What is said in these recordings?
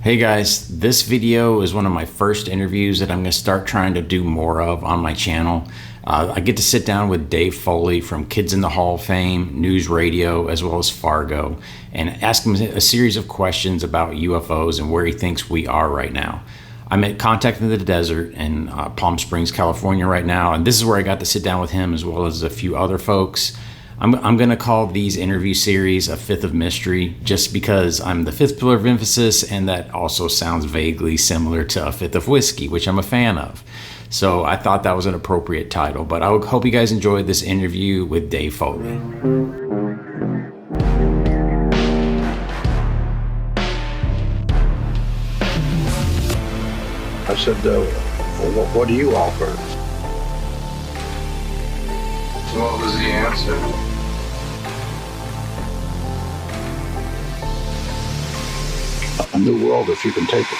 Hey guys, this video is one of my first interviews that I'm going to start trying to do more of on my channel. I get to sit down with Dave Foley from Kids in the Hall fame, News Radio, as well as Fargo, and ask him a series of questions about UFOs and where he thinks we are right now. I'm at Contact in the Desert in Palm Springs, California right now, and this is where I got to sit down with him as well as a few other folks. I'm going to call these interview series a fifth of mystery just because I'm the fifth pillar of emphasis, and that also sounds vaguely similar to a fifth of whiskey, which I'm a fan of. So I thought that was an appropriate title, but I hope you guys enjoyed this interview with Dave Foley. I said, what do you offer? So what was the answer? A new world if you can take it.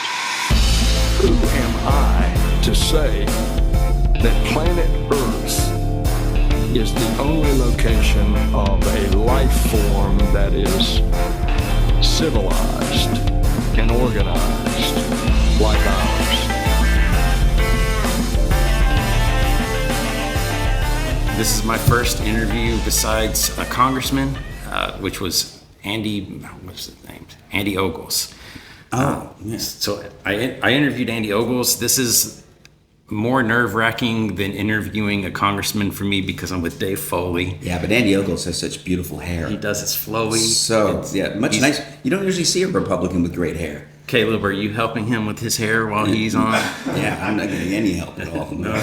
Who am I to say that planet Earth is the only location of a life form that is civilized and organized like ours? This is my first interview besides a congressman, which was Andy Ogles. Oh, yes. So I interviewed Andy Ogles. This is more nerve-wracking than interviewing a congressman for me because I'm with Dave Foley. Yeah, but Andy Ogles has such beautiful hair. He does. It's flowy. So, much nice. You don't usually see a Republican with great hair. Caleb, are you helping him with his hair while he's on? Yeah, I'm not getting any help at all. No.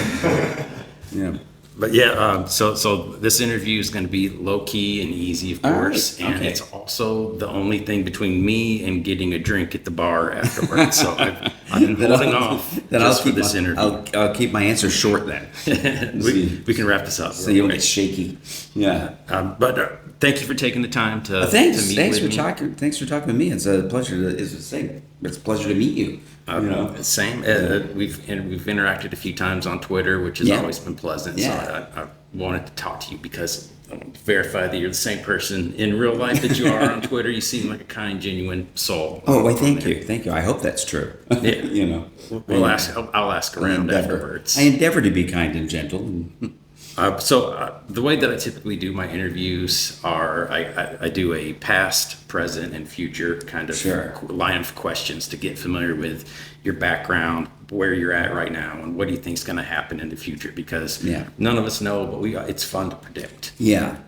Yeah. But yeah, so this interview is going to be low key and easy, of course, right. Okay. and it's also the only thing between me and getting a drink at the bar afterwards. So I've been holding off just for this interview. I'll keep my answer short then. we can wrap this up. So you don't get shaky. Yeah. But thank you for taking the time to Thanks. to meet Thanks with for me. talking. Thanks for talking with me. It's a pleasure. It's a pleasure to meet you. Same. We've interacted a few times on Twitter, which has always been pleasant. Yeah. So I wanted to talk to you because I want to verify that you're the same person in real life that you are on Twitter. You seem like a kind, genuine soul. Oh, well, thank you. I hope that's true. Yeah. I'll ask around afterwards. I endeavor to be kind and gentle. The way that I typically do my interviews are I do a past, present, and future kind of line of questions to get familiar with your background, where you're at right now, and what do you think is going to happen in the future, because none of us know, but it's fun to predict. Yeah.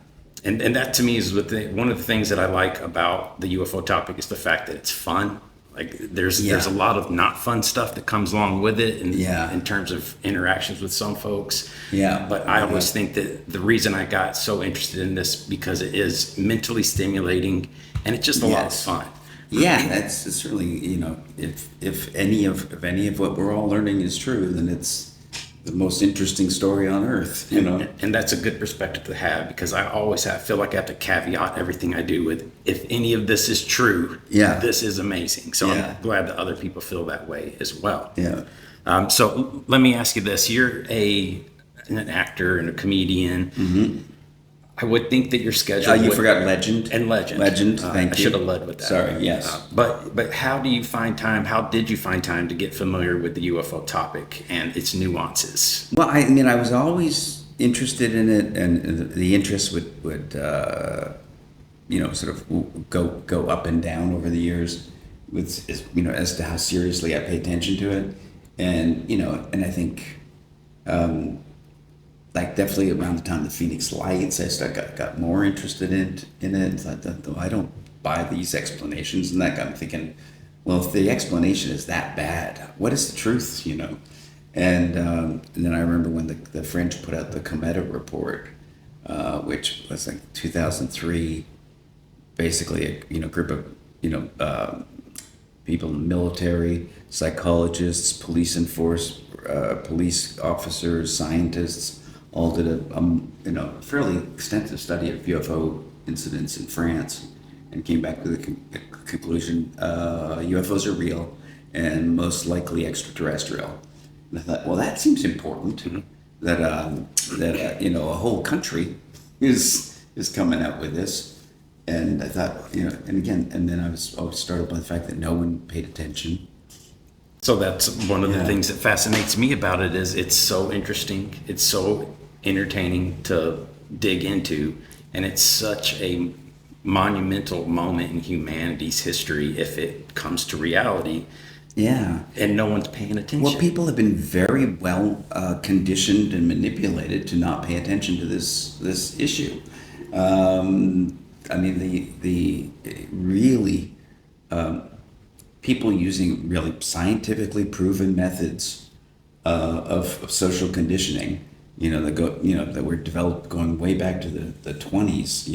And that to me is one of the things that I like about the UFO topic is the fact that it's fun. Like there's a lot of not fun stuff that comes along with it in terms of interactions with some folks. Yeah. But I always think that the reason I got so interested in this because it is mentally stimulating and it's just a lot of fun. Yeah, that's certainly, if any of what we're all learning is true, then it's the most interesting story on earth, And that's a good perspective to have, because I always feel like I have to caveat everything I do with, if any of this is true, this is amazing. So I'm glad that other people feel that way as well. Yeah. So let me ask you this. You're an actor and a comedian. Mm-hmm. I would think that your schedule. You forgot Legend. And Legend. Legend. Thank you. I should have led with that. Sorry. Yes. But how did you find time to get familiar with the UFO topic and its nuances? Well, I was always interested in it, and the interest would sort of go up and down over the years, as to how seriously I pay attention to it, and I think. Like definitely around the time of the Phoenix Lights, I got more interested in it. I don't buy these explanations, and that got me thinking, well, if the explanation is that bad, what is the truth? And then I remember when the French put out the Cometa report, which was like 2003, basically a group of people in the military, psychologists, police officers, scientists. All did a fairly extensive study of UFO incidents in France, and came back to the conclusion UFOs are real and most likely extraterrestrial. And I thought, well, that seems important. That a whole country is coming out with this, And I thought, and again, and then I was always startled by the fact that no one paid attention. So that's one of the Yeah. things that fascinates me about it is it's so interesting. It's so entertaining to dig into, and it's such a monumental moment in humanity's history if it comes to reality, Yeah. and no one's paying attention. Well, people have been very well conditioned and manipulated to not pay attention to this issue. I mean, the really people using really scientifically proven methods of social conditioning. That were developed going way back to the 20s.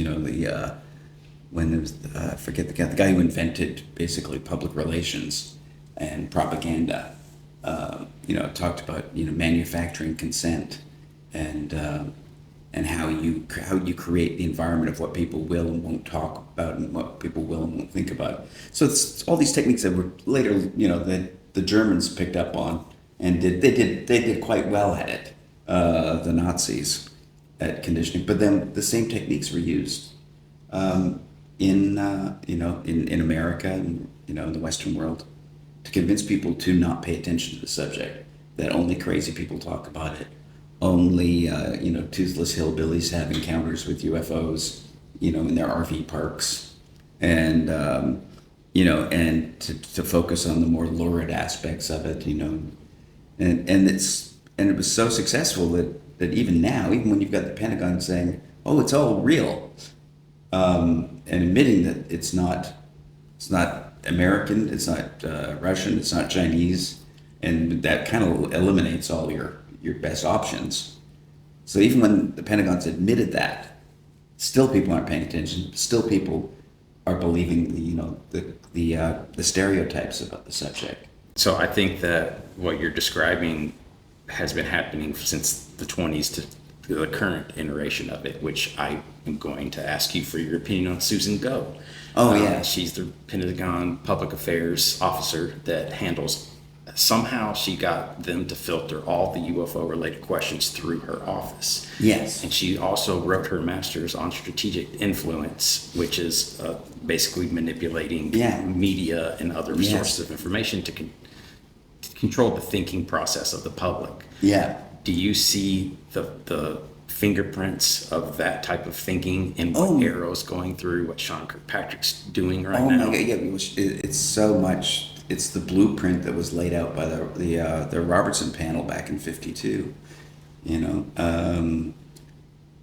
When there was I forget the guy who invented basically public relations and propaganda. Talked about manufacturing consent and how you create the environment of what people will and won't talk about and what people will and won't think about. So it's all these techniques that were later that the Germans picked up on and they did quite well at it. The Nazis at conditioning, but then the same techniques were used in America and in the Western world to convince people to not pay attention to the subject. That only crazy people talk about it. Only toothless hillbillies have encounters with UFOs, in their RV parks, and and to focus on the more lurid aspects of it, and it was so successful that even now, even when you've got the Pentagon saying, "Oh, it's all real," and admitting that it's not American, it's not Russian, it's not Chinese, and that kind of eliminates all your best options. So even when the Pentagon's admitted that, still people aren't paying attention. Still people are believing the stereotypes about the subject. So I think that what you're describing has been happening since the 20s to the current iteration of it, which I am going to ask you for your opinion on Susan Go. Oh, yeah. She's the Pentagon public affairs officer that handles. Somehow she got them to filter all the UFO related questions through her office. Yes. And she also wrote her master's on strategic influence, which is basically manipulating media and other sources of information to control the thinking process of the public. Yeah. Do you see the fingerprints of that type of thinking in what Arrow's going through, what Sean Kirkpatrick's doing right now? Oh my God! Yeah, it's so much. It's the blueprint that was laid out by the Robertson panel back in '52.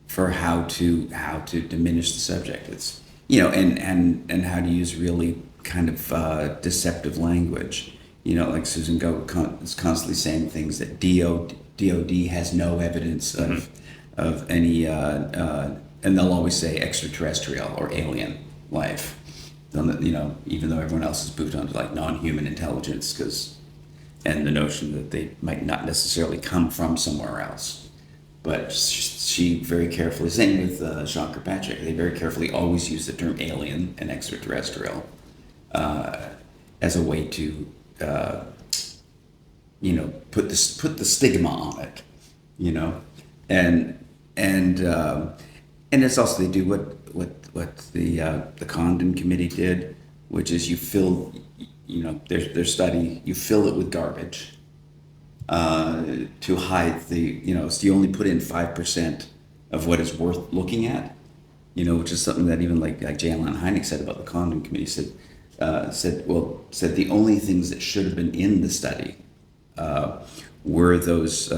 For how to diminish the subject. It's and how to use really kind of deceptive language. Like Susan Go is constantly saying things that DOD has no evidence of any, and they'll always say extraterrestrial or alien life. Even though everyone else is moved on to like non-human intelligence, and the notion that they might not necessarily come from somewhere else. But she very carefully, same with Sean Kirkpatrick, they very carefully always use the term alien and extraterrestrial as a way to put the stigma on it, and it's also they do what the Condon Committee did, which is you fill their study, you fill it with garbage to hide so you only put in 5% of what is worth looking at, which is something that even like J. Allen Hynek said about the Condon Committee, said the only things that should have been in the study were those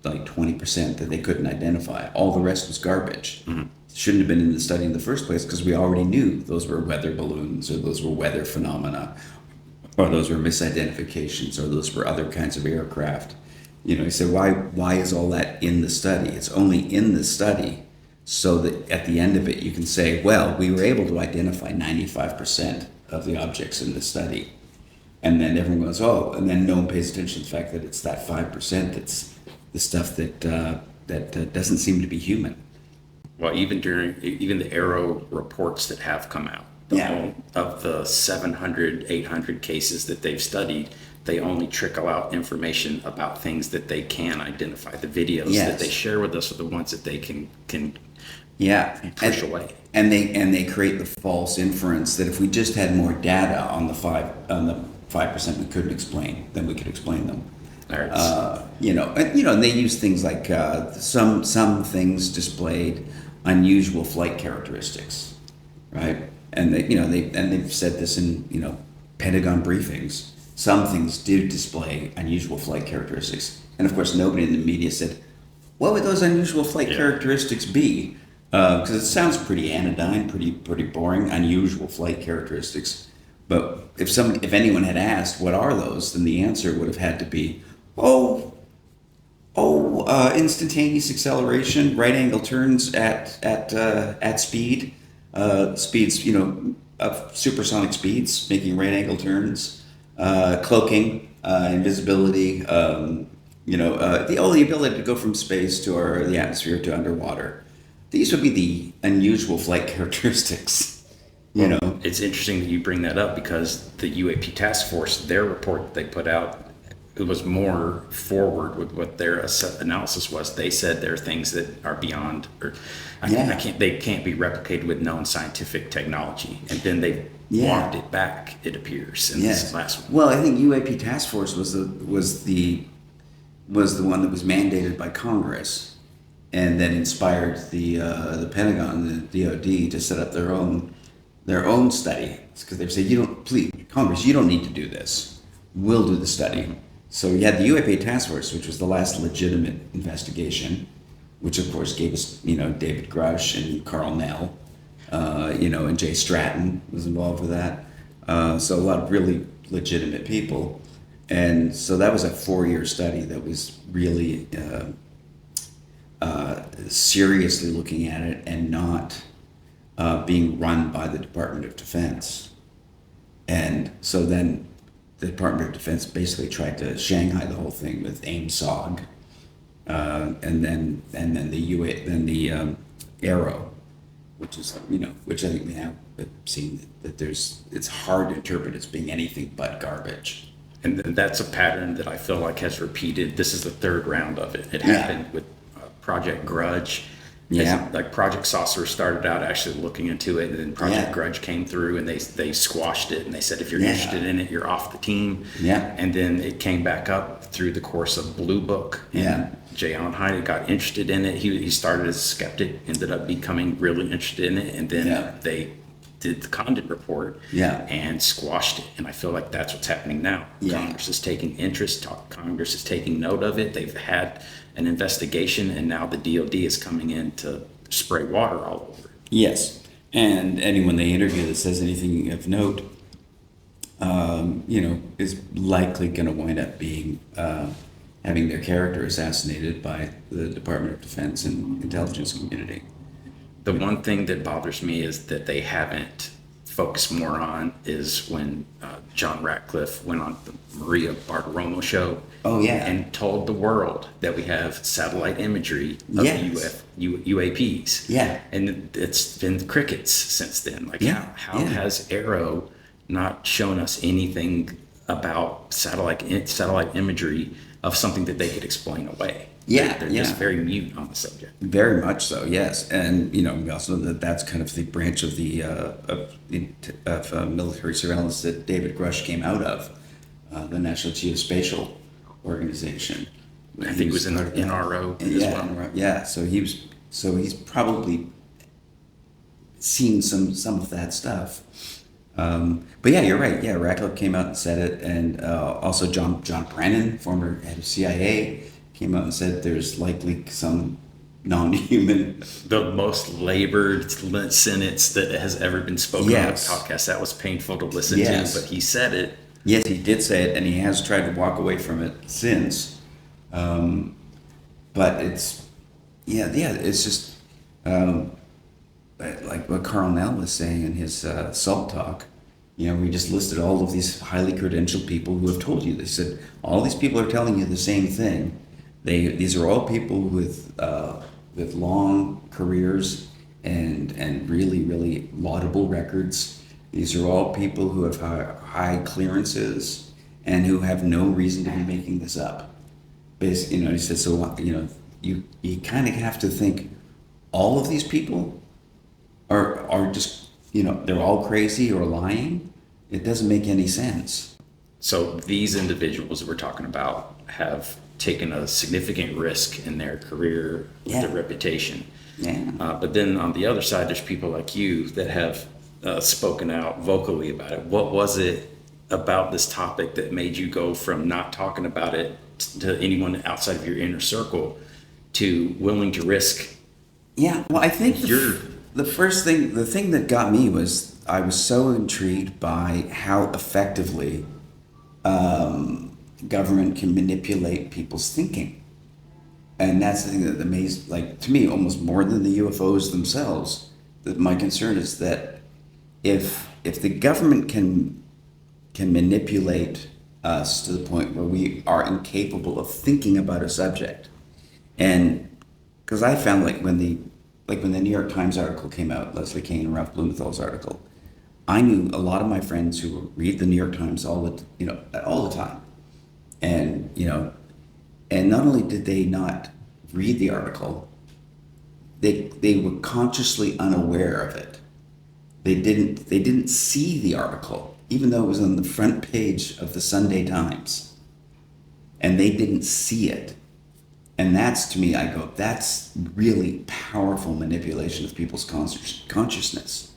like 20% that they couldn't identify. All the rest was garbage. Mm-hmm. Shouldn't have been in the study in the first place because we already knew those were weather balloons, or those were weather phenomena, or those were misidentifications, or those were other kinds of aircraft. He said, why is all that in the study? It's only in the study so that at the end of it you can say, well, we were able to identify 95% of the objects in the study. And then everyone goes, oh, and then no one pays attention to the fact that it's that 5% that's the stuff that doesn't seem to be human. Well, even the Arrow reports that have come out, of the 700, 800 cases that they've studied, they only trickle out information about things that they can identify. The videos that they share with us are the ones that they can Yeah, and push away. And they create the false inference that if we just had more data on the 5% we couldn't explain, then we could explain them. And they use things like some things displayed unusual flight characteristics, right? And they've said this in Pentagon briefings. Some things do display unusual flight characteristics, and of course, nobody in the media said, "What would those unusual flight characteristics be?" Because it sounds pretty anodyne, pretty boring. Unusual flight characteristics, but if anyone had asked, "What are those?" then the answer would have had to be, instantaneous acceleration, right angle turns at speed, speeds, of supersonic speeds, making right angle turns, cloaking, invisibility, the ability to go from space to the atmosphere to underwater. These would be the unusual flight characteristics. It's interesting that you bring that up, because the UAP task force, their report that they put out, it was more forward with what their analysis was. They said there are things that are beyond, they can't be replicated with known scientific technology. And then they walked it back, it appears, in this last one. Well, I think UAP task force was the one that was mandated by Congress, and then inspired the Pentagon, the DoD, to set up their own study. Because they say, please, Congress, you don't need to do this. We'll do the study. So you had the UAP task force, which was the last legitimate investigation, which of course gave us, David Grush and Carl Nell, and Jay Stratton was involved with that. So a lot of really legitimate people. And so that was a 4-year study that was really seriously looking at it, and not being run by the Department of Defense. And so then the Department of Defense basically tried to Shanghai the whole thing with AIM-SOG, and then the Arrow, which is which I think we have seen that it's hard to interpret as being anything but garbage. And that's a pattern that I feel like has repeated. This is the third round of it. It happened with Project Grudge. Yeah. Like Project Saucer started out actually looking into it, and then Project Grudge came through, and they squashed it, and they said, if you're interested in it, you're off the team. Yeah. And then it came back up through the course of Blue Book. And Jay Allen Hyde got interested in it. He started as a skeptic, ended up becoming really interested in it, and then they did the Condon report and squashed it. And I feel like that's what's happening now. Congress is taking interest. Congress is taking note of it. They've had an investigation, and now the DoD is coming in to spray water all over it. Yes. And anyone they interview that says anything of note, is likely going to wind up being having their character assassinated by the Department of Defense and intelligence community. The one thing that bothers me is that they haven't focused more on is when John Ratcliffe went on the Maria Bartiromo show and told the world that we have satellite imagery of UAPs. Yeah. And it's been crickets since then. Like, how has Arrow not shown us anything about satellite imagery of something that they could explain away? They're just very mute on the subject. Very much so, yes. And we also know that that's kind of the branch of the military surveillance that David Grush came out of, the National Geospatial Organization. I think it was in the NRO as well. Yeah, so he's probably seen some of that stuff. But you're right. Yeah, Ratcliffe came out and said it, and also John Brennan, former head of CIA, came out and said there's likely some non-human. The most labored sentence that has ever been spoken on a podcast. That was painful to listen to, but he said it. Yes, he did say it, and he has tried to walk away from it since. But it's just like what Carl Nell was saying in his SALT talk. We just listed all of these highly credentialed people who have told you. They said all these people are telling you the same thing. These are all people with long careers and really, really laudable records. These are all people who have high clearances and who have no reason to be making this up. Basically, he said, so you kind of have to think, all of these people are just, they're all crazy or lying. It doesn't make any sense. So these individuals we're talking about have taken a significant risk in their career, Yeah. their reputation. Yeah. But then on the other side, there's people like you that have spoken out vocally about it. What was it about this topic that made you go from not talking about it to anyone outside of your inner circle to willing to risk? Yeah, well, I think the thing that got me was I was so intrigued by how effectively government can manipulate people's thinking. And that's the thing that amazed, like, to me, almost more than the UFOs themselves. That my concern is that if the government can manipulate us to the point where we are incapable of thinking about a subject, and because I found when the New York Times article came out, Leslie Kean and Ralph Blumenthal's article, I knew a lot of my friends who read the New York Times all the time, and and not only did they not read the article, they were consciously unaware of it. They didn't see the article, even though it was on the front page of the Sunday Times, and they didn't see it. And that's, to me, I go, that's really powerful manipulation of people's consciousness.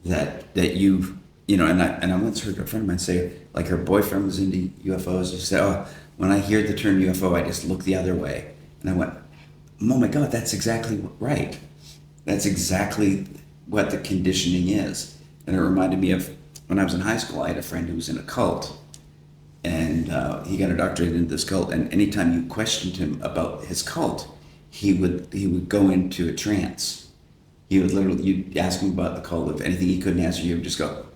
That you've, and I once heard a friend of mine say, like, her boyfriend was into UFOs. She said, "Oh, when I hear the term UFO, I just look the other way." And I went, "Oh my God, that's exactly right. That's exactly what the conditioning is." And it reminded me of when I was in high school. I had a friend who was in a cult, and he got indoctrinated into this cult. And anytime you questioned him about his cult, he would go into a trance. He would literally, you'd ask him about the cult, if anything he couldn't answer, you would just go,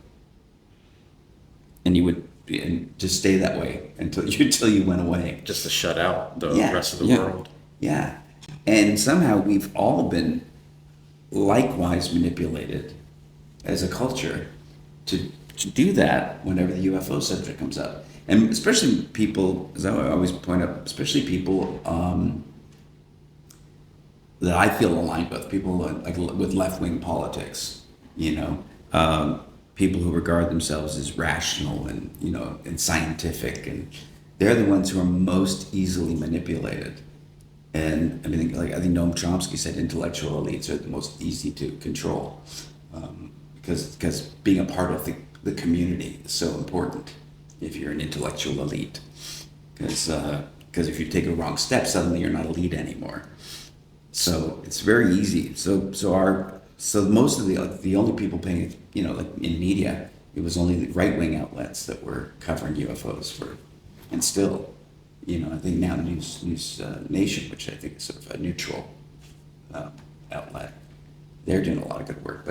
and you would just stay that way until you went away. Just to shut out the rest of the world. Yeah. And somehow we've all been likewise manipulated as a culture to do that whenever the UFO subject comes up. And especially people, as I always point out, especially people that I feel aligned with, people like with left-wing politics, people who regard themselves as rational and, and scientific, and they're the ones who are most easily manipulated. And I think Noam Chomsky said intellectual elites are the most easy to control, because being a part of the community is so important if you're an intellectual elite. Because if you take a wrong step, suddenly you're not elite anymore. So it's very easy. So most of the only people paying, like in media, it was only the right-wing outlets that were covering UFOs and still, I think now News Nation, which I think is sort of a neutral outlet, they're doing a lot of good work.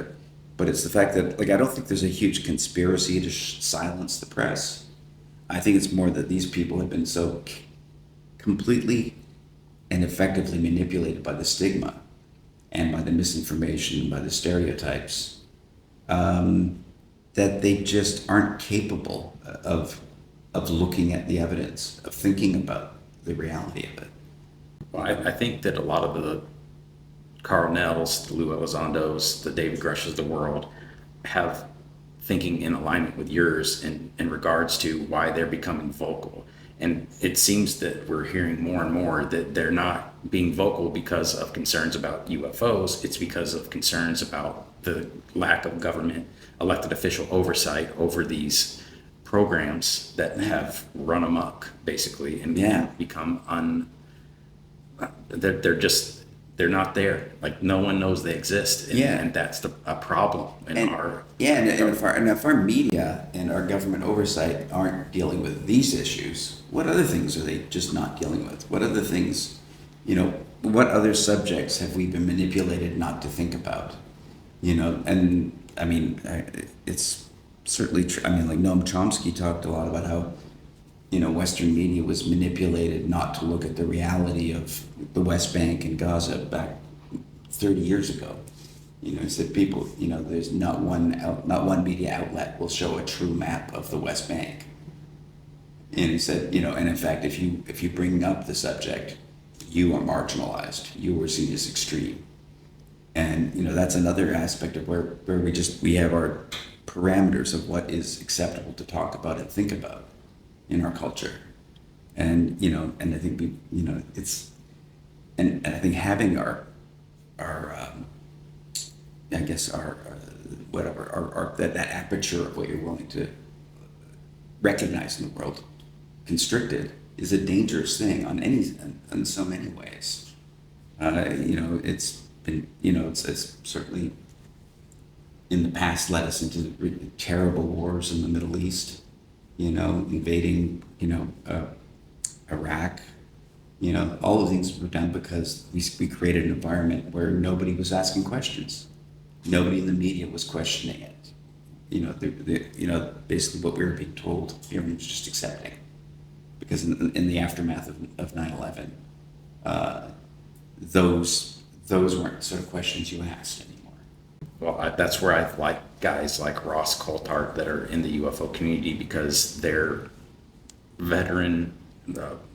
But it's the fact that, I don't think there's a huge conspiracy to silence the press. I think it's more that these people have been so completely and effectively manipulated by the stigma and by the misinformation and by the stereotypes, that they just aren't capable of looking at the evidence, of thinking about the reality of it. Well, I think that a lot of the Carl Nells, the Lou Elizondos, the David Grushes of the world have thinking in alignment with yours in regards to why they're becoming vocal. And it seems that we're hearing more and more that they're not being vocal because of concerns about UFOs. It's because of concerns about the lack of government elected official oversight over these programs that have run amok, basically, and become they're not there. Like, no one knows they exist, and that's a problem if our media and our government oversight aren't dealing with these issues, what other things are they just not dealing with? What other things, what other subjects have we been manipulated not to think about? And I mean, it's certainly true. I mean, like Noam Chomsky talked a lot about how, Western media was manipulated not to look at the reality of the West Bank and Gaza back 30 years ago. He said people, there's not one media outlet will show a true map of the West Bank. And he said, and in fact, if you bring up the subject, you are marginalized. You are seen as extreme. And, that's another aspect of where we have our parameters of what is acceptable to talk about and think about in our culture. And, and I think and I think having our I guess that aperture of what you're willing to recognize in the world constricted is a dangerous thing in so many ways. It's been, it's certainly in the past led us into terrible wars in the Middle East, invading, Iraq, all the things were done because we created an environment where nobody was asking questions. Nobody in the media was questioning it. Basically what we were being told, everyone was just accepting. Because in the aftermath of 9/11, those weren't sort of questions you asked anymore. Well, that's where I like guys like Ross Coulthard that are in the UFO community, because they're veteran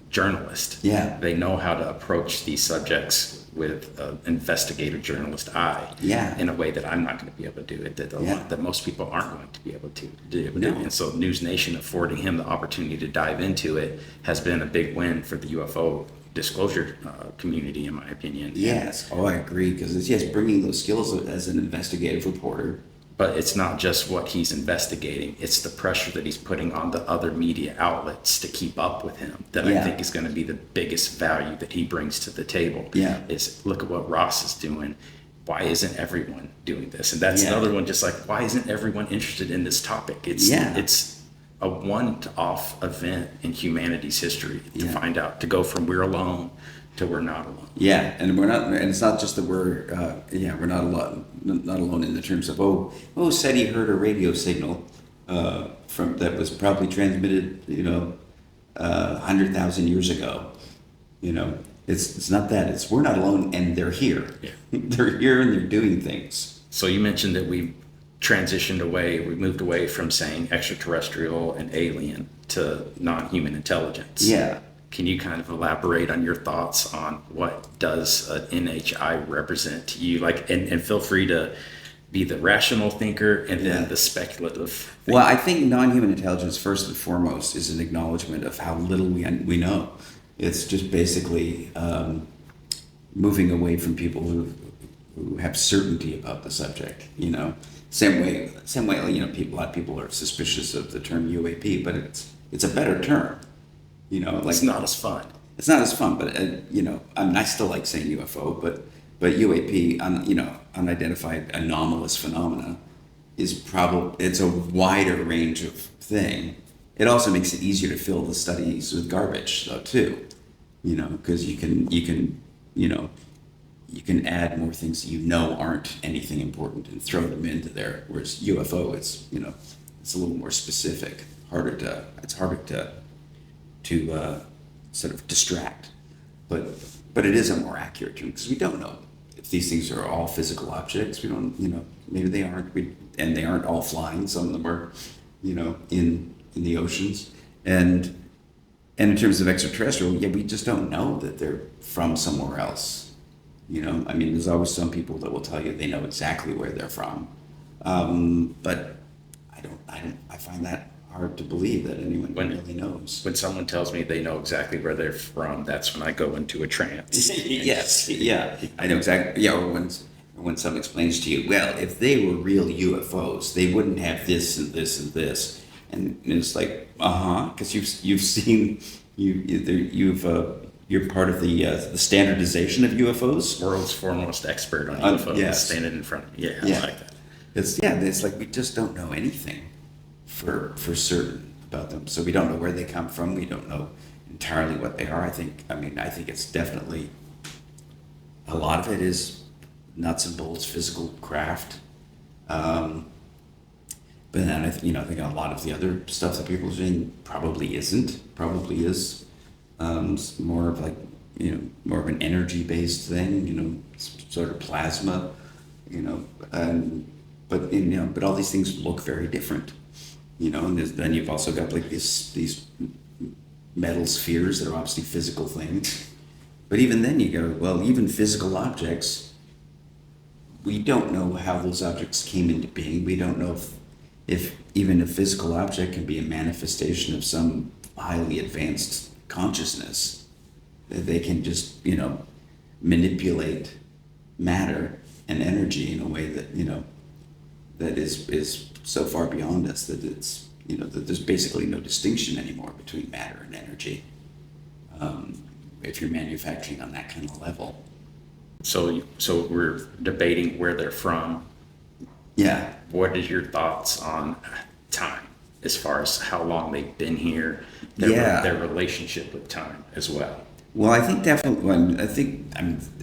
journalists. Yeah. They know how to approach these subjects with an investigative journalist eye. Yeah. In a way that I'm not going to be able to do it, that most people aren't going to be able to do. No. And so News Nation affording him the opportunity to dive into it has been a big win for the UFO disclosure community, in my opinion. Yes. Oh, I agree, because it's bringing those skills as an investigative reporter. But it's not just what he's investigating, it's the pressure that he's putting on the other media outlets to keep up with him that I think is going to be the biggest value that he brings to the table. Yeah. Is look at what Ross is doing. Why isn't everyone doing this? And that's another one, just like, why isn't everyone interested in this topic? It's a one-off event in humanity's history to find out, to go from we're alone to we're not alone. Yeah, and we're not, and it's not just that we're not alone in the terms of said he heard a radio signal from that was probably transmitted 100,000 years ago. It's not that. It's we're not alone, and they're here. Yeah. They're here and they're doing things. So you mentioned that we moved away from saying extraterrestrial and alien to non-human intelligence. Yeah. Can you kind of elaborate on your thoughts on what does an NHI represent to you? And feel free to be the rational thinker and then the speculative thinker. Well, I think non-human intelligence, first and foremost, is an acknowledgement of how little we know. It's just basically moving away from people who have certainty about the subject. Same way. A lot of people are suspicious of the term UAP, but it's a better term. It's not as fun. It's not as fun, but I still like saying UFO, but UAP, unidentified anomalous phenomena, it's a wider range of thing. It also makes it easier to fill the studies with garbage, though, too. Because you can add more things that aren't anything important and throw them into there. Whereas UFO, it's a little more specific, it's harder to sort of distract, but it is a more accurate term, because we don't know if these things are all physical objects. We don't, maybe they aren't, and they aren't all flying. Some of them are, in the oceans, and in terms of extraterrestrial, we just don't know that they're from somewhere else. There's always some people that will tell you they know exactly where they're from, but I find that hard to believe that anyone really knows. When someone tells me they know exactly where they're from, that's when I go into a trance. Yes, yeah, I know exactly. Yeah, or when someone explains to you, well, if they were real UFOs, they wouldn't have this and this and this, and it's like, because you've seen you're part of the standardization of UFOs. World's foremost expert on UFOs standing in front of me. Yeah, I like that. It's like we just don't know anything for certain about them. So we don't know where they come from. We don't know entirely what they are. I think it's definitely, a lot of it is nuts and bolts physical craft. But then I think a lot of the other stuff that people are saying probably is more of more of an energy based thing, sort of plasma, but all these things look very different. And then you've also got like these metal spheres that are obviously physical things. But even then you go, well, even physical objects, we don't know how those objects came into being. We don't know if even a physical object can be a manifestation of some highly advanced consciousness. That they can just, manipulate matter and energy in a way that, that is so far beyond us that it's, that there's basically no distinction anymore between matter and energy. If you're manufacturing on that kind of level. So we're debating where they're from. Yeah. What is your thoughts on time, as far as how long they've been here, their relationship with time as well? Well, I think definitely.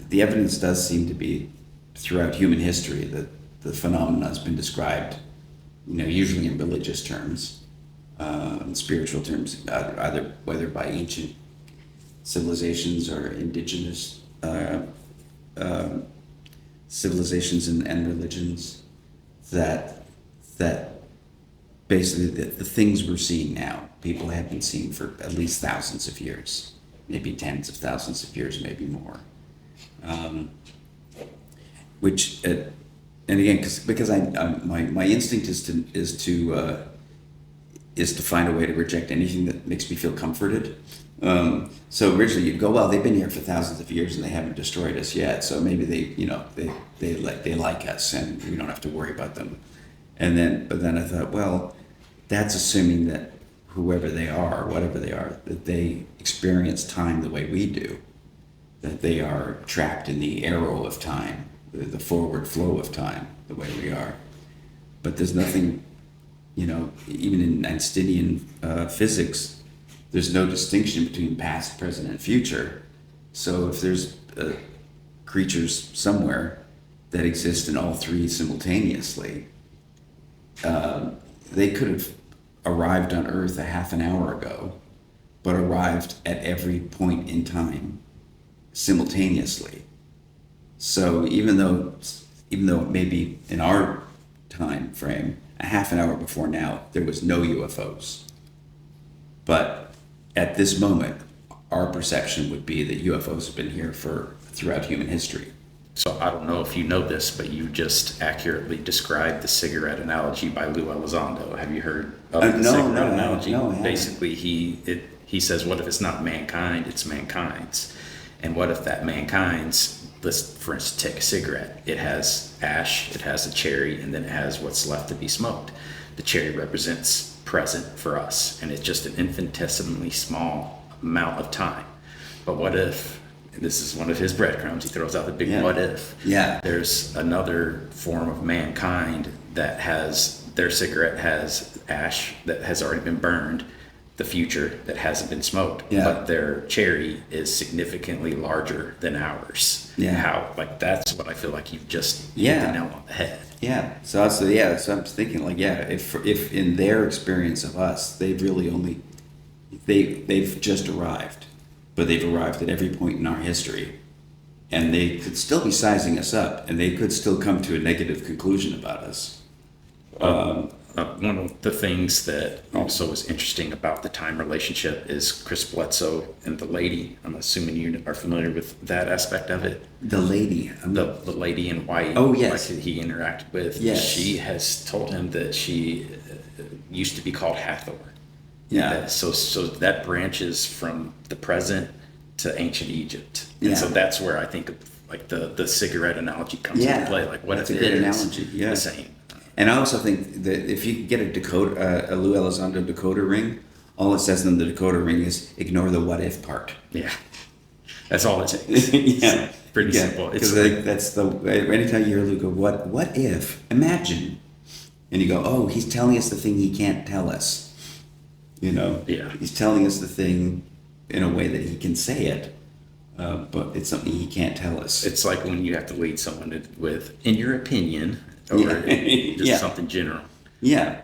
The evidence does seem to be throughout human history that the phenomenon has been described, usually in religious terms, in spiritual terms, either whether by ancient civilizations or indigenous civilizations and religions, that basically the things we're seeing now, people have been seeing for at least thousands of years, maybe tens of thousands of years, maybe more. And again, because my instinct is to find a way to reject anything that makes me feel comforted. So originally you'd go, well, they've been here for thousands of years and they haven't destroyed us yet, so maybe they like us and we don't have to worry about them. But then I thought, well, that's assuming that whoever they are, whatever they are, that they experience time the way we do, that they are trapped in the arrow of time, the forward flow of time, the way we are. But there's nothing, even in Einsteinian physics, there's no distinction between past, present, and future. So if there's creatures somewhere that exist in all three simultaneously, they could have arrived on Earth a half an hour ago, but arrived at every point in time simultaneously. So even though it may be in our time frame, a half an hour before now, there was no UFOs. But at this moment, our perception would be that UFOs have been here throughout human history. So I don't know if you know this, but you just accurately described the cigarette analogy by Lou Elizondo. Have you heard of the cigarette analogy? No, I haven't. Basically, he says, what if it's not mankind, it's mankind's? And what if that mankind's, let's, for instance, take a cigarette. It has ash, it has a cherry, and then it has what's left to be smoked. The cherry represents present for us, and it's just an infinitesimally small amount of time. But what if, and this is one of his breadcrumbs, he throws out the big what if. Yeah. There's another form of mankind that their cigarette has ash that has already been burned, the future that hasn't been smoked, but their cherry is significantly larger than ours. Yeah. That's what I feel like you've just hit the nail on the head. Yeah. So I'm thinking if in their experience of us, they've really they've just arrived, but they've arrived at every point in our history, and they could still be sizing us up, and they could still come to a negative conclusion about us. One of the things that also is interesting about the time relationship is Chris Bledsoe and the lady. I'm assuming you are familiar with that aspect of it. The lady? The lady in white. Oh, yes. Like he interacted with. Yes. She has told him that she used to be called Hathor. Yeah. So that branches from the present to ancient Egypt. And Yeah. so that's where I think of like the cigarette analogy comes into play. Like what That's if a good it analogy. is Yeah. the same? And I also think that if you can get a Lou Elizondo decoder ring, all it says in the decoder ring is ignore the what if part. Yeah. That's all it takes. Yeah. It's pretty simple. Because that's anytime you hear Lou go, what if, imagine, and you go, oh, he's telling us the thing he can't tell us. Yeah. He's telling us the thing in a way that he can say it, but it's something he can't tell us. It's like when you have to lead someone with, in your opinion, or just something general. Yeah.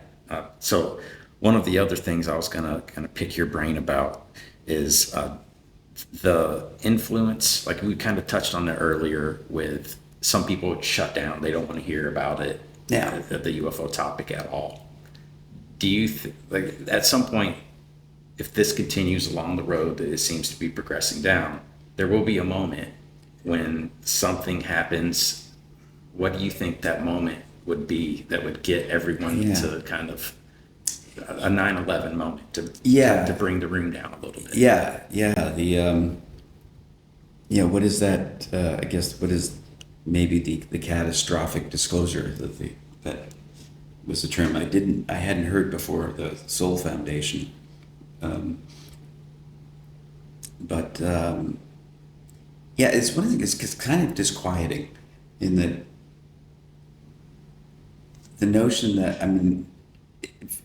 So one of the other things I was gonna kind of pick your brain about is the influence. Like we kind of touched on it earlier with some people shut down. They don't want to hear about it. Yeah. The UFO topic at all. Do you like at some point, if this continues along the road that it seems to be progressing down, there will be a moment when something happens what do you think that moment would be that would get everyone to kind of a 9/11 moment to bring the room down a little bit? What is that? I guess what is maybe the catastrophic disclosure that was the term I hadn't heard before, the Soul Foundation. It's one of the things. It's kind of disquieting in that the notion that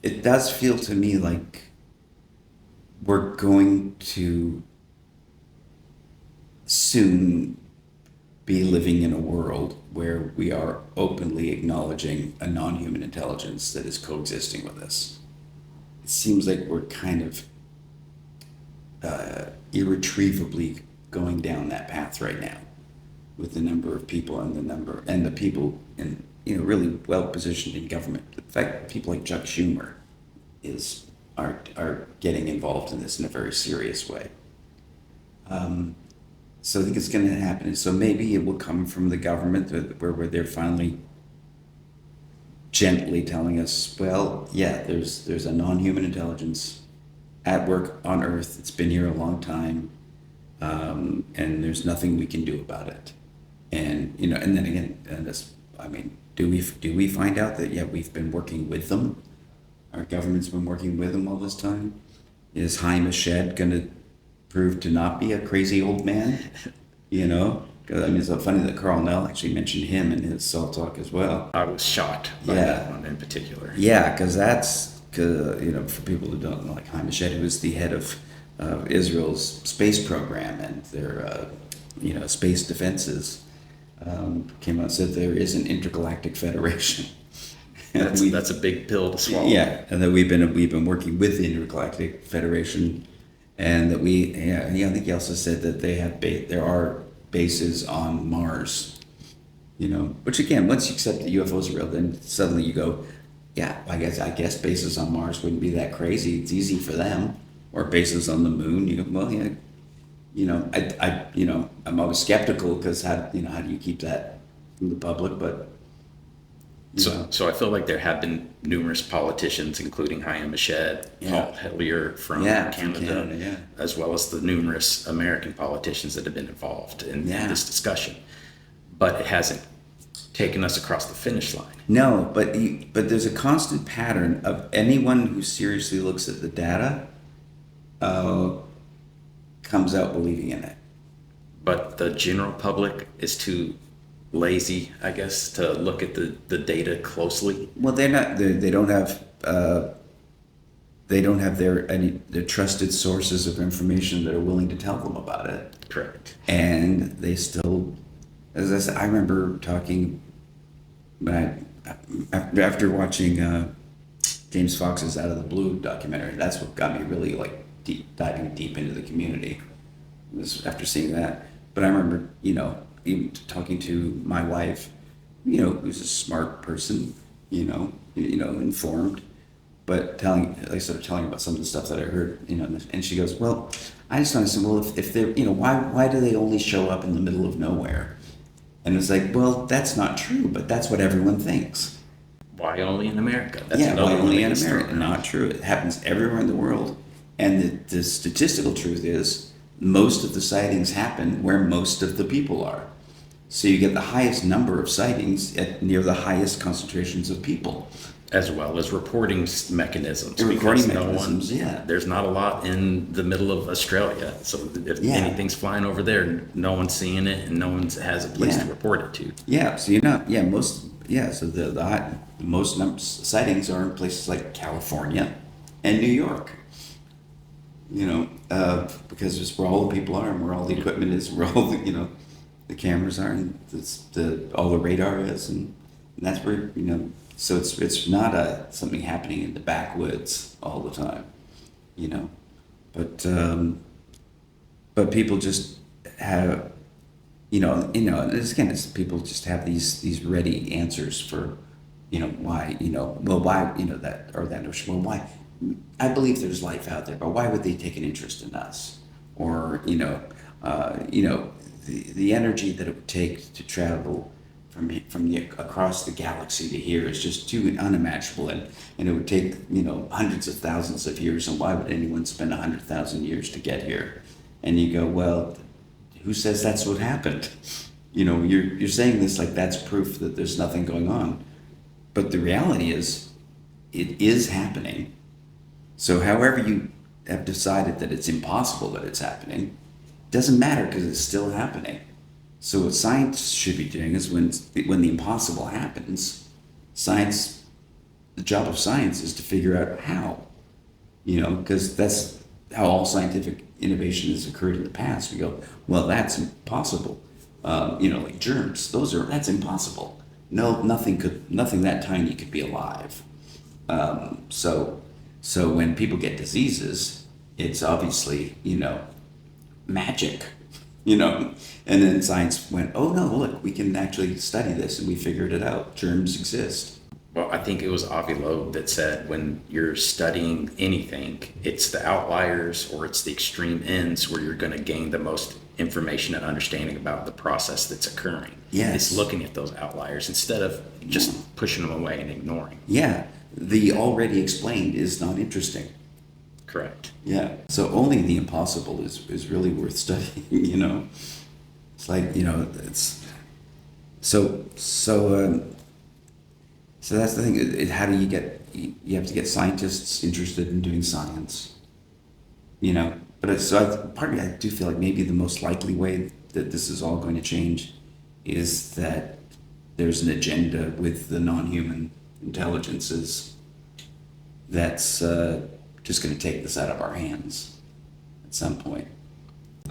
it does feel to me like we're going to soon be living in a world where we are openly acknowledging a non-human intelligence that is coexisting with us. It seems like we're kind of irretrievably going down that path right now, with the number of people and the people in really well positioned in government. In fact, people like Chuck Schumer are getting involved in this in a very serious way. So I think it's going to happen. So maybe it will come from the government where they're finally gently telling us, well, yeah, there's a non-human intelligence at work on Earth. It's been here a long time, and there's nothing we can do about it. And and then again, do we find out that we've been working with them? Our government's been working with them all this time. Is Haim Eshed going to prove to not be a crazy old man? Because it's so funny that Carl Nell actually mentioned him in his Cell Talk as well. I was shocked by that one in particular. Yeah, because for people who don't know, like Haim Eshed, who was the head of Israel's space program and their space defenses, came out and said there is an intergalactic federation. That's a big pill to swallow. Yeah, and that we've been working with the Intergalactic Federation, and that I think he also said that there are bases on Mars. Which again, once you accept that UFOs are real, then suddenly you go, I guess bases on Mars wouldn't be that crazy. It's easy for them. Or bases on the moon. You go, well, yeah. I'm always skeptical because how do you keep that from the public? But So I feel like there have been numerous politicians, including Haim Eshed, Paul Hellyer from Canada, as well as the numerous American politicians that have been involved in this discussion. But it hasn't taken us across the finish line. No, but there's a constant pattern of anyone who seriously looks at the data comes out believing in it. But the general public is too lazy, I guess, to look at the data closely. Well, they're not. They don't have. They don't have their trusted sources of information that are willing to tell them about it. Correct. And they still, as I said, I remember talking. After watching James Fox's Out of the Blue documentary, that's what got me really diving deep into the community. It was after seeing that. But I remember, even talking to my wife, who's a smart person, informed, but telling about some of the stuff that I heard, and she goes, well, I just understand, well, if they're, why do they only show up in the middle of nowhere? And it's like, well, that's not true, but that's what everyone thinks. Why only in America? Why only in America? Not true. It happens everywhere in the world. And the statistical truth is, most of the sightings happen where most of the people are. So you get the highest number of sightings near the highest concentrations of people. As well as reporting mechanisms. There's not a lot in the middle of Australia. So if anything's flying over there, no one's seeing it and no one has a place to report it to. So the most sightings are in places like California and New York. Because it's where all the people are and where all the equipment is, where all the cameras are, and all the radar is, and that's where So it's not something happening in the backwoods all the time, But people just have, it's people just have these ready answers for, why, that or that notion. Well, why? I believe there's life out there, but why would they take an interest in us? Or the energy that it would take to travel from the across the galaxy to here is just too unimaginable, and it would take hundreds of thousands of years. And why would anyone spend 100,000 years to get here? And you go, well, who says that's what happened? You're saying this like that's proof that there's nothing going on, but the reality is, it is happening. So however you have decided that it's impossible that it's happening, doesn't matter because it's still happening. So what science should be doing is when the impossible happens, the job of science is to figure out how, because that's how all scientific innovation has occurred in the past. We go, well, that's impossible. Like germs, that's impossible. No, nothing that tiny could be alive. So when people get diseases, it's obviously, magic, and then science went, oh no, look, we can actually study this, and we figured it out. Germs exist. Well, I think it was Avi Loeb that said when you're studying anything, it's the outliers or it's the extreme ends where you're going to gain the most information and understanding about the process that's occurring. Yes. It's looking at those outliers instead of just pushing them away and ignoring. Yeah, the already explained is not interesting. Correct. Yeah, so only the impossible is really worth studying, It's like, it's... So that's the thing. How do you have to get scientists interested in doing science, But part of me, I do feel like maybe the most likely way that this is all going to change is that there's an agenda with the non-human intelligences that's just going to take this out of our hands at some point.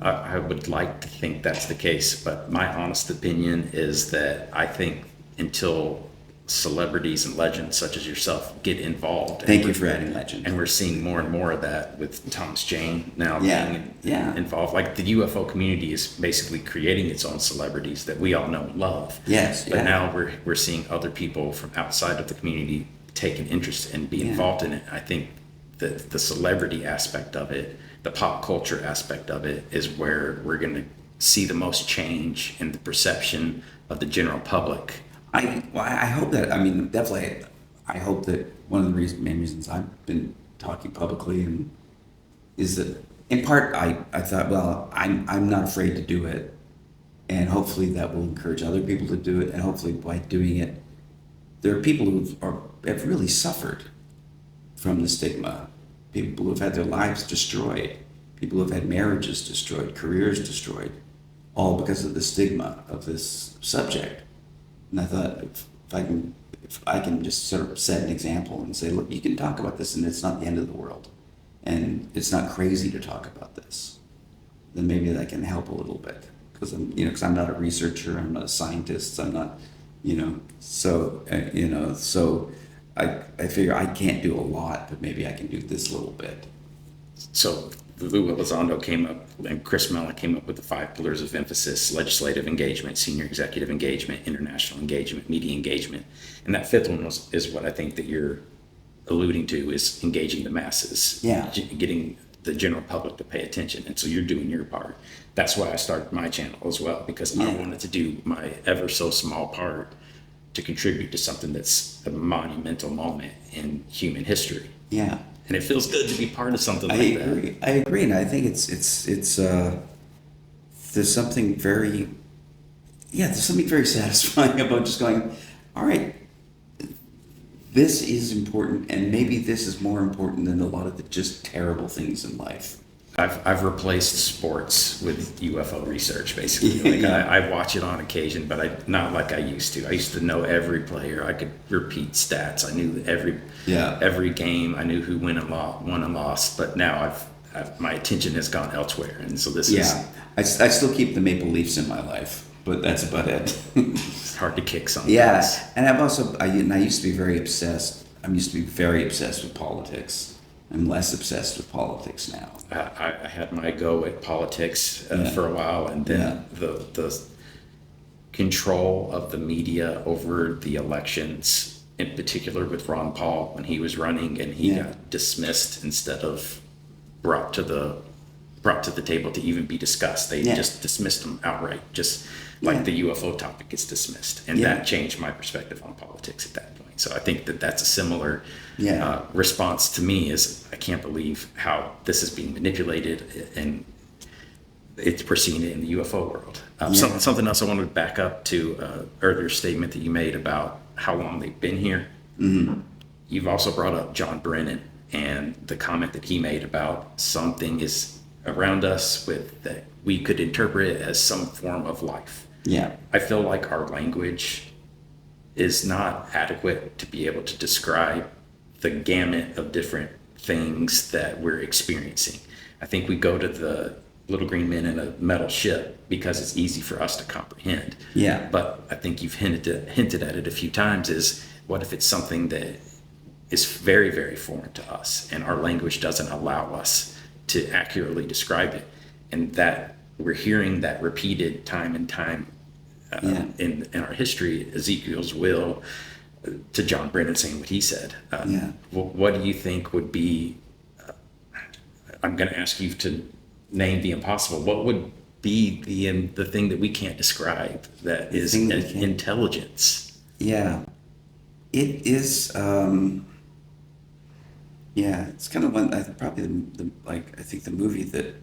I would like to think that's the case, but my honest opinion is that I think until celebrities and legends such as yourself get involved. Thank you for adding legend. And we're seeing more and more of that with Thomas Jane now being involved. Like the UFO community is basically creating its own celebrities that we all know and love. Yes. But now we're seeing other people from outside of the community take an interest and be involved in it. I think that the celebrity aspect of it, the pop culture aspect of it, is where we're going to see the most change in the perception of the general public. I hope that, definitely, I hope that one of the main reasons I've been talking publicly is that, in part, I thought, well, I'm not afraid to do it, and hopefully that will encourage other people to do it, and hopefully by doing it, there are people who have really suffered from the stigma, people who have had their lives destroyed, people who have had marriages destroyed, careers destroyed, all because of the stigma of this subject. And I thought, if I can just sort of set an example and say, look, you can talk about this, and it's not the end of the world, and it's not crazy to talk about this, then maybe that can help a little bit. Because I'm not a researcher, I'm not a scientist, I'm not, so I figure I can't do a lot, but maybe I can do this little bit. So Lou Elizondo came up, and Chris Mellon came up with the 5 pillars of emphasis: legislative engagement, senior executive engagement, international engagement, media engagement. And that 5th one is what I think that you're alluding to, is engaging the masses. Yeah. Getting the general public to pay attention. And so you're doing your part. That's why I started my channel as well, because I wanted to do my ever so small part to contribute to something that's a monumental moment in human history. Yeah. And it feels good to be part of something like that. I agree, and I think it's there's something very satisfying about just going, all right, this is important, and maybe this is more important than a lot of the just terrible things in life. I've replaced sports with UFO research, basically. I watch it on occasion, but not like I used to. I used to know every player. I could repeat stats. I knew every game. I knew who won and lost. But now my attention has gone elsewhere, and so this is. I still keep the Maple Leafs in my life, but that's about it. It's hard to kick something. Yeah, and I used to be very obsessed. I'm used to be very obsessed with politics. I'm less obsessed with politics now. I had my go at politics for a while, and then the control of the media over the elections, in particular with Ron Paul when he was running, and he got dismissed instead of brought to the brought to the table to even be discussed. They just dismissed them outright, just like the UFO topic is dismissed. And that changed my perspective on politics at that point. So I think that that's a similar response to me is I can't believe how this is being manipulated and it's proceeding in the UFO world. Something else I wanted to back up to earlier statement that you made about how long they've been here. Mm-hmm. You've also brought up John Brennan and the comment that he made about something is around us with that we could interpret it as some form of life. Yeah. I feel like our language is not adequate to be able to describe the gamut of different things that we're experiencing. I think we go to the little green men in a metal ship because it's easy for us to comprehend. Yeah. But I think you've hinted at it a few times is what if it's something that is very, very foreign to us and our language doesn't allow us to accurately describe it, and that we're hearing that repeated time and time in our history, Ezekiel's will to John Brennan saying what he said. What do you think would be, I'm going to ask you to name the impossible. What would be the thing that we can't describe that is intelligence? Yeah, it is. It's kind of one. Probably I think the movie that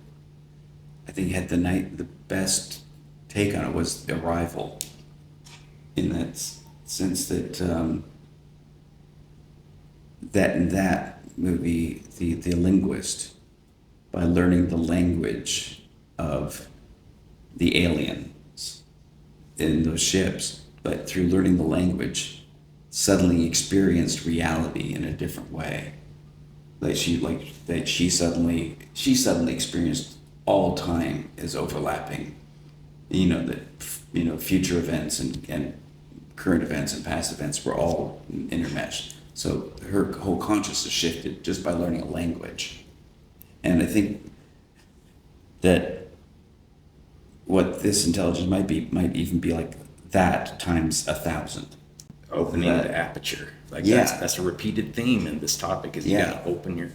I think had the best take on it was Arrival. In that sense that that movie, the linguist, by learning the language of the aliens in those ships, but through learning the language, suddenly experienced reality in a different way. She suddenly experienced all time as overlapping. Future events and current events and past events were all intermeshed. So her whole consciousness shifted just by learning a language. And I think that what this intelligence might even be like that times 1,000. Opening the aperture. That's a repeated theme in this topic is you gotta open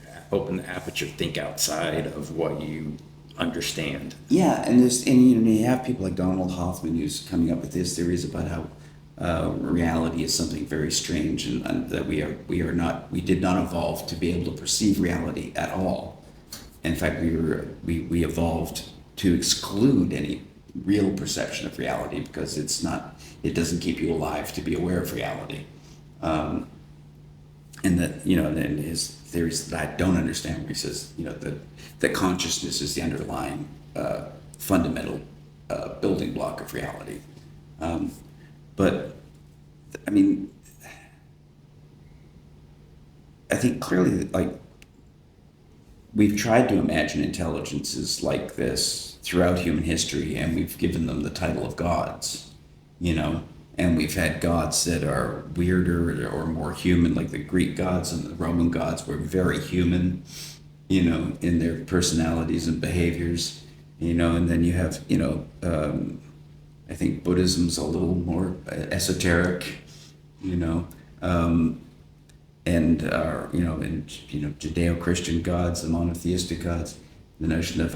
the aperture, think outside of what you understand. Yeah, and you have people like Donald Hoffman who's coming up with his theories about how reality is something very strange and that we did not evolve to be able to perceive reality at all. In fact, we evolved to exclude any real perception of reality because it doesn't keep you alive to be aware of reality. And that, then his theories that I don't understand, where he says, that consciousness is the underlying fundamental building block of reality. But I mean, I think clearly, we've tried to imagine intelligences like this throughout human history, and we've given them the title of gods, and we've had gods that are weirder or more human, like the Greek gods and the Roman gods were very human, in their personalities and behaviors, and then you have, I think Buddhism's a little more esoteric, and Judeo-Christian gods, the monotheistic gods, the notion of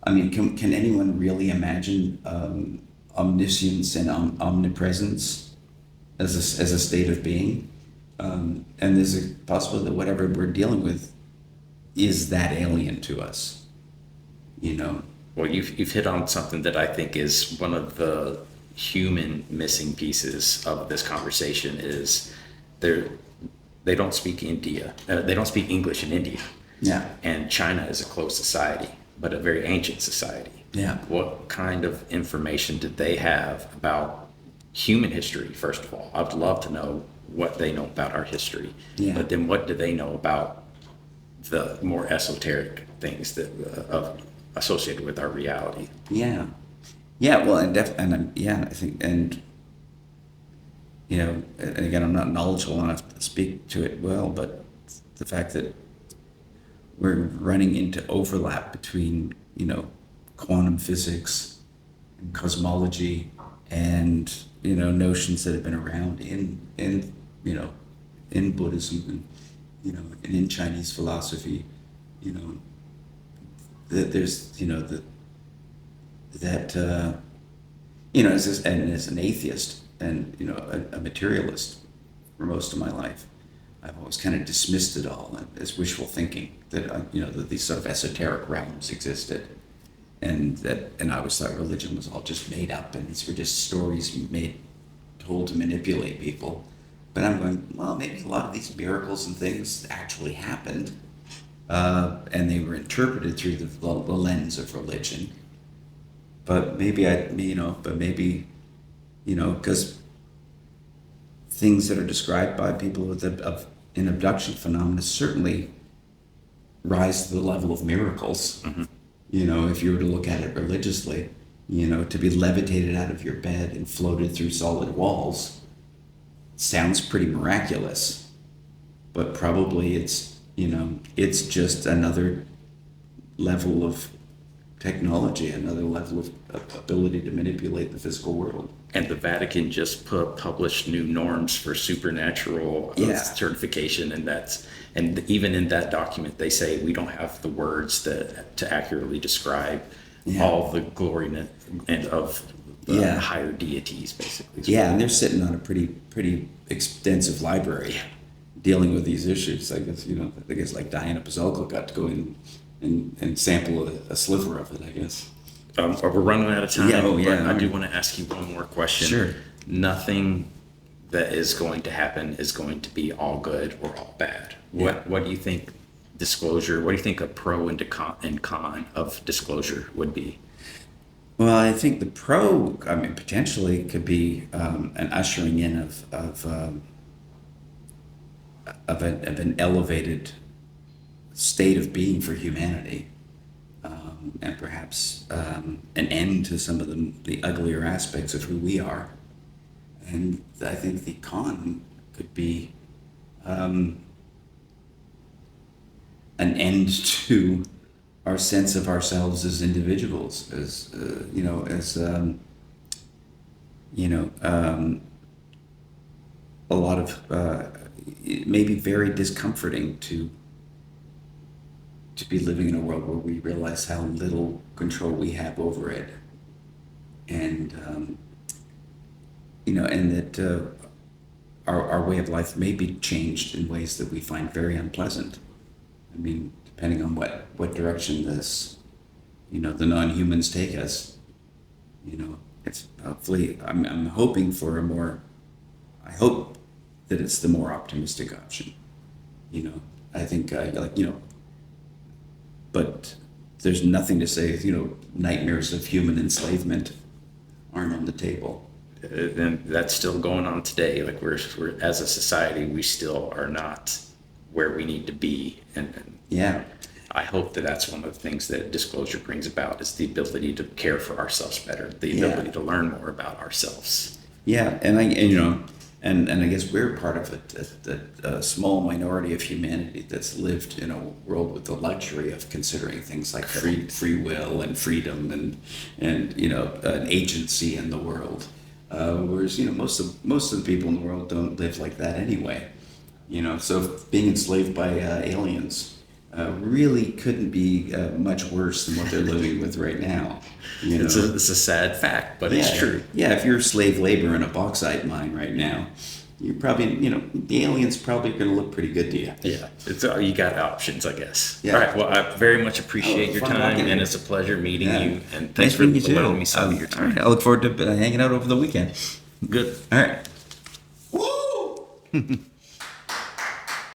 can anyone really imagine omniscience and omnipresence as a state of being? And there's a possibility that whatever we're dealing with is that alien to us, Well, you've hit on something that I think is one of the human missing pieces of this conversation is they don't speak they don't speak English in India. Yeah. And China is a closed society, but a very ancient society. Yeah. What kind of information did they have about human history, first of all? I'd love to know what they know about our history. Yeah. But then what do they know about the more esoteric things that associated with our reality? Yeah. Yeah, well, I think, and again, I'm not knowledgeable enough to speak to it well, but the fact that we're running into overlap between, quantum physics and cosmology and, notions that have been around in Buddhism and, and in Chinese philosophy, that there's, as an atheist and, a materialist for most of my life, I've always kind of dismissed it all as wishful thinking, that, that these sort of esoteric realms existed. And I always thought religion was all just made up, and these were just stories told to manipulate people. But I'm going, well, maybe a lot of these miracles and things actually happened, and they were interpreted through the lens of religion. But maybe because things that are described by people in abduction phenomena certainly rise to the level of miracles. Mm-hmm. If you were to look at it religiously, to be levitated out of your bed and floated through solid walls sounds pretty miraculous, but probably it's just another level of technology, another level of ability to manipulate the physical world. And the Vatican just published new norms for supernatural certification, and even in that document they say we don't have the words to accurately describe all the glory of the higher deities, basically. Yeah, and they're sitting on a pretty extensive library dealing with these issues. I guess like Diana Pazolko got to go in and sample a sliver of it, I guess. We're running out of time, but I do want to ask you one more question. Sure. Nothing that is going to happen is going to be all good or all bad. Yeah. What do you think disclosure, what do you think a pro and con of disclosure would be? Well, I think the pro, potentially could be an ushering in of an elevated state of being for humanity, and perhaps an end to some of the uglier aspects of who we are. And I think the con could be an end to our sense of ourselves as individuals, a lot of it may be very discomforting to be living in a world where we realize how little control we have over it, and and that our way of life may be changed in ways that we find very unpleasant. Depending on what direction this, the non-humans take us, it's hopefully, I'm hoping for I hope that it's the more optimistic option. I think, but there's nothing to say, nightmares of human enslavement aren't on the table. And that's still going on today. Like we're as a society, we still are not where we need to be. And yeah, I hope that that's one of the things that disclosure brings about, is the ability to care for ourselves better, the ability to learn more about ourselves. Yeah, and I guess we're part of a small minority of humanity that's lived in a world with the luxury of considering things like free will and freedom and an agency in the world. Whereas most of the people in the world don't live like that anyway. So being enslaved by aliens really couldn't be much worse than what they're living with right now. It's a sad fact, but it's true. Yeah, if you're slave labor in a bauxite mine right now, you probably, the aliens probably going to look pretty good to you. Yeah, you got options, I guess. Yeah. All right, well, I very much appreciate your time, and it's a pleasure meeting you, and thanks for allowing me some of your time. Right, I look forward to hanging out over the weekend. Good. All right. Woo!